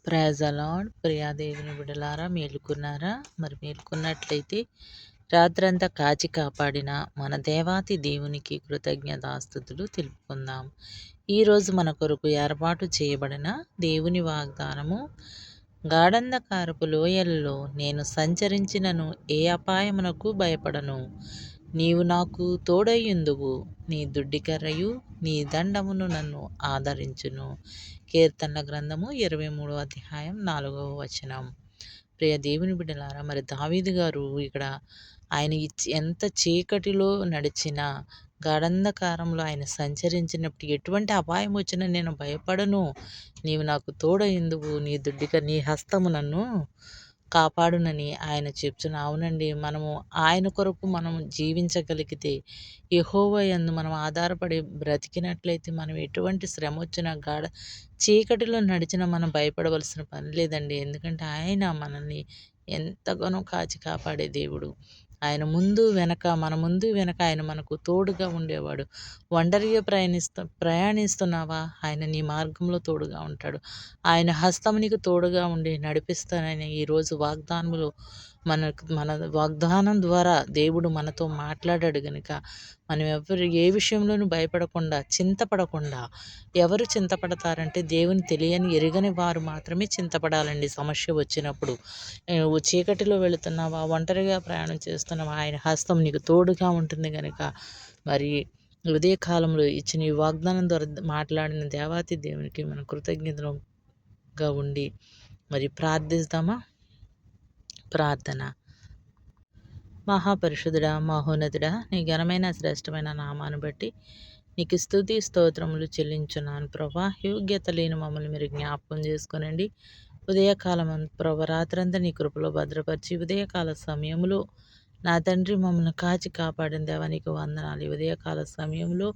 Praise the lord. Priya దేవుని బిడ్డలారా, మేలుకున్నారా? మరి మేలుకున్నట్లయితే రాత్రంతా కాచి కాపాడిన మన దేవాతి దేవునికి కృతజ్ఞతాస్తుతులు తెలుపుకుందాం. ఈరోజు మన కొరకు ఏర్పాటు చేయబడిన దేవుని వాగ్దానము: గాఢంధకారపు లోయల్లో నేను సంచరించినను ఏ అపాయమునకు భయపడను. నీవు నాకు తోడయ్యుందువు, నీ దుడ్డికర్రయు నీ దండమును నన్ను ఆదరించును. కీర్తనల గ్రంథము 23వ అధ్యాయం 4వ వచనం. ప్రియ దేవుని బిడ్డలారా, మరి దావీదు గారు ఇక్కడ ఆయన ఎంత చీకటిలో నడిచినా, గాఢంధకారంలో ఆయన సంచరించినప్పుడు ఎటువంటి అపాయం వచ్చినా నేను భయపడను, నీవు నాకు తోడయ్యుందువు, నీ హస్తము నన్ను కాపాడునని ఆయన చెప్తున్నా. అవునండి, మనము ఆయన కొరకు మనం జీవించగలిగితే, యెహోవా యందు మనం ఆధారపడి బ్రతికినట్లయితే, మనం ఎటువంటి శ్రమ వచ్చినా చీకటిలో నడిచినా మనం భయపడవలసిన పని లేదండి. ఎందుకంటే ఆయన మనల్ని ఎంతగానో కాచి కాపాడే దేవుడు. ఆయన మన ముందు వెనక ఆయన మనకు తోడుగా ఉండేవాడు. ఒంటరిగా ప్రయాణిస్తున్నావా? ఆయన నీ మార్గంలో తోడుగా ఉంటాడు. ఆయన హస్తం నీకు తోడుగా ఉండి నడిపిస్తానని ఈరోజు మన వాగ్దానం ద్వారా దేవుడు మనతో మాట్లాడాడు గనుక మనం ఏ విషయంలోనూ భయపడకుండా, చింతపడకుండా. ఎవరు చింతపడతారంటే దేవుని ఎరగని వారు మాత్రమే చింతపడాలండి. సమస్య వచ్చినప్పుడు నువ్వు చీకటిలో వెళుతున్నావా, ఒంటరిగా ప్రయాణం చేస్తున్నావా, ఆయన హస్తం నీకు తోడుగా ఉంటుంది కనుక మరి ఉదయకాలంలో ఇచ్చిన ఈ వాగ్దానం ద్వారా మాట్లాడిన దేవాతి దేవునికి మనం కృతజ్ఞతగా ఉండి మరి ప్రార్థిస్తామా? ప్రార్థన. మహాపరిశుద్ధుడా, మహోన్నతుడా, నీ ఘనమైన శ్రేష్టమైన నామాను బట్టి నీకు స్తుతి స్తోత్రములు చెల్లించున్నాను ప్రభా. యోగ్యత లేని మమ్మల్ని మీరు జ్ఞాపకం చేసుకునండి. ఉదయకాలం ప్రభా, రాత్రంతా నీ కృపలో భద్రపరిచి ఉదయకాల సమయంలో నా తండ్రి మమ్మల్ని కాచి కాపాడిన దేవా నీకు వందనాలు. ఈ ఉదయకాల సమయంలో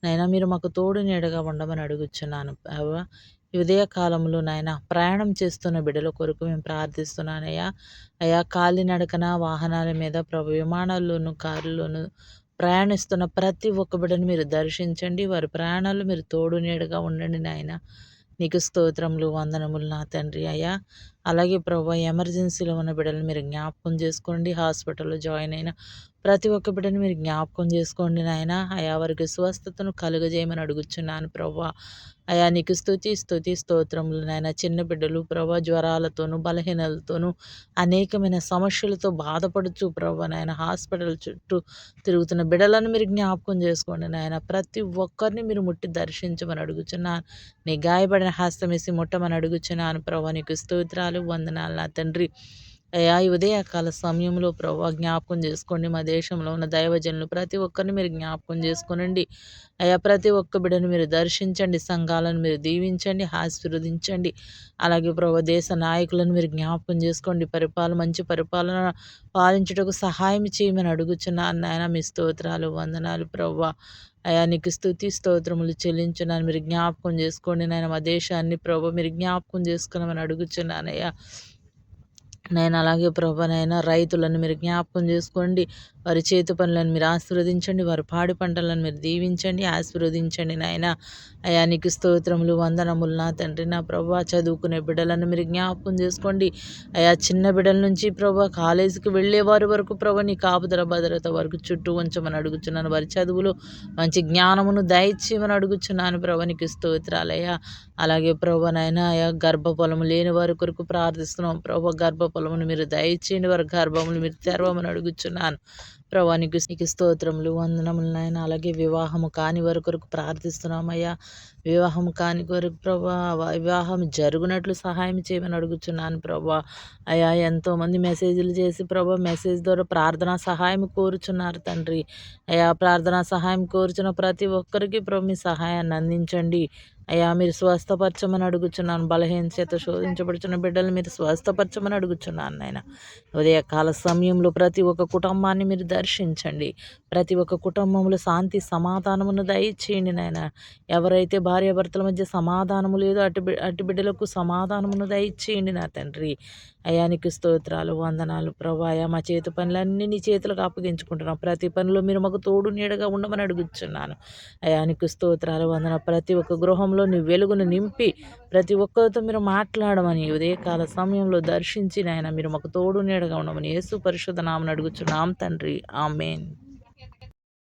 నైనా మీరు మాకు తోడు నీడగా ఉండమని అడుగుచున్నాను. ఈ ఉదయకాలంలో నాయన ప్రయాణం చేస్తున్న బిడ్డల కొరకు మేము ప్రార్థిస్తున్నానయ్యా. అయా కాలినడకన వాహనాల మీద ప్రభు, విమానాల్లోనూ కారుల్లోనూ ప్రయాణిస్తున్న ప్రతి ఒక్క బిడ్డను మీరు దర్శించండి. వారి ప్రయాణాలు మీరు తోడు నీడగా ఉండండి నాయన. నీకు స్తోత్రములు, వందనములు నా తండ్రి. అయ్యా అలాగే ప్రభు, ఎమర్జెన్సీలో ఉన్న బిడ్డలు మీరు జ్ఞాపకం చేసుకోండి. హాస్పిటల్లో జాయిన్ అయిన ప్రతి ఒక్క బిడ్డను మీరు జ్ఞాపకం చేసుకోండి నాయన. అయా వారికి స్వస్థతను కలుగజేయమని అడుగుచున్నాను ప్రభు. అయా నీకు స్తుతి స్తోత్రములు నాయన. చిన్న బిడ్డలు ప్రభు, జ్వరాలతోనూ బలహీనలతోనూ అనేకమైన సమస్యలతో బాధపడుచు ప్రభు నాయన హాస్పిటల్ చుట్టూ తిరుగుతున్న బిడ్డలను మీరు జ్ఞాపకం చేసుకోండి నాయన. ప్రతి ఒక్కరిని మీరు ముట్టి దర్శించమని అడుగుచున్నాను. నీ గాయపడిన హస్తం వేసి ముట్టమని అడుగుచున్నాను ప్రభు. నీకు స్తోత్రాలు, వందనాలు నా తండ్రి. అయ్యా ఈ ఉదయకాల సమయంలో ప్రభు జ్ఞాపకం చేసుకోండి. మా దేశంలో ఉన్న దైవజనులు ప్రతి ఒక్కరిని మీరు జ్ఞాపకం చేసుకోనండి. అయ్యా ప్రతి ఒక్క బిడ్డను మీరు దర్శించండి. సంఘాలను మీరు దీవించండి, ఆశీర్వదించండి. అలాగే ప్రభు దేశ నాయకులను మీరు జ్ఞాపకం చేసుకోండి. మంచి పరిపాలన పాలించుటకు సహాయం చేయమని అడుగుచున్నాను నాయన. మీ స్తోత్రాలు, వందనాలు ప్రభు. అయా నీకు స్తుతి స్తోత్రములు చెల్లించున్నాను. మీరు జ్ఞాపకం చేసుకోండి నాయన. మా దేశాన్ని ప్రభు మీరు జ్ఞాపకం చేసుకున్నామని అడుగుచున్నానయ్యా. నేను అలాగే ప్రభు నైనా రైతులను మీరు జ్ఞాపకం చేసుకోండి. వారి చేతి పనులను మీరు ఆశీర్వదించండి. వారి పాడి పంటలను మీరు దీవించండి, ఆశీర్వదించండి నాయన. అయా నీకు స్తోత్రములు, వందనములు నా తండ్రి. నా ప్రభు చదువుకునే బిడ్డలను మీరు జ్ఞాపకం చేసుకోండి. అయా చిన్న బిడ్డల నుంచి ప్రభు కాలేజీకి వెళ్ళే వారి వరకు ప్రభు నీ కాపుదల భద్రత వరకు చుట్టూ ఉంచమని అడుగుచున్నాను. వారి చదువులో మంచి జ్ఞానమును దయచేయమని అడుగుచున్నాను ప్రభు. నీకు స్తోత్రాలయ్యా. అలాగే ప్రభు నాయన అయా గర్భఫలము లేని వారి కొరకు ప్రార్థిస్తున్నాం ప్రభు. గర్భఫలమును మీరు దయచేయండి. వారి గర్భములు మీరు తెరవమని అడుగుచున్నాను ప్రభా. నీకు స్తోత్రములు, వందనములు నాయన. అలాగే వివాహము కాని వారి కొరకు ప్రార్థిస్తున్నామయ్యా. వివాహం కాని కొరకు ప్రభా, వివాహం జరుగునట్లు సహాయం చేయమని అడుగుచున్నాను ప్రభా. అయ్యా ఎంతోమంది మెసేజ్లు చేసి ప్రభా, మెసేజ్ ద్వారా ప్రార్థనా సహాయం కోరుచున్నారు తండ్రి. అయ్యా ప్రార్థనా సహాయం కోరుచున్న ప్రతి ఒక్కరికి ప్రభు మీ సహాయాన్ని అందించండి. అయ్యా మీరు స్వస్థపరచమని అడుగుచున్నాను. బలహీన చేత శోధించబడుచున్న బిడ్డలు మీరు స్వస్థపరచమని అడుగుచున్నాను నాయన. ఉదయకాల సమయంలో ప్రతి ఒక్క కుటుంబాన్ని మీరు దర్శించండి. ప్రతి ఒక్క కుటుంబంలో శాంతి సమాధానమును దయచేయండి నాయన. ఎవరైతే భార్యాభర్తల మధ్య సమాధానము లేదో అటు బిడ్డలకు సమాధానమును దయచేయండి నా తండ్రి. అయా నీకు స్తోత్రాలు, వందనాలు ప్రభా. అయా మా చేతి పనులన్నీ నీ చేతులకు అప్పగించుకుంటున్నాం. ప్రతి పనిలో మీరు మాకు తోడు నీడగా ఉండమని అడుగుచున్నాను. అయా నీకు స్తోత్రాలు, వందన. ప్రతి ఒక్క గృహంలో జీవితంలో నీ వెలుగును నింపి ప్రతి ఒక్కరితో మీరు మాట్లాడమని ఉదయకాల సమయంలో దర్శించి నాయన మీరు మాకు తోడు నీడగా ఉండమని యేసు పరిశుద్ధ నామమున అడుగుచున్నాం తండ్రి. ఆమేన్.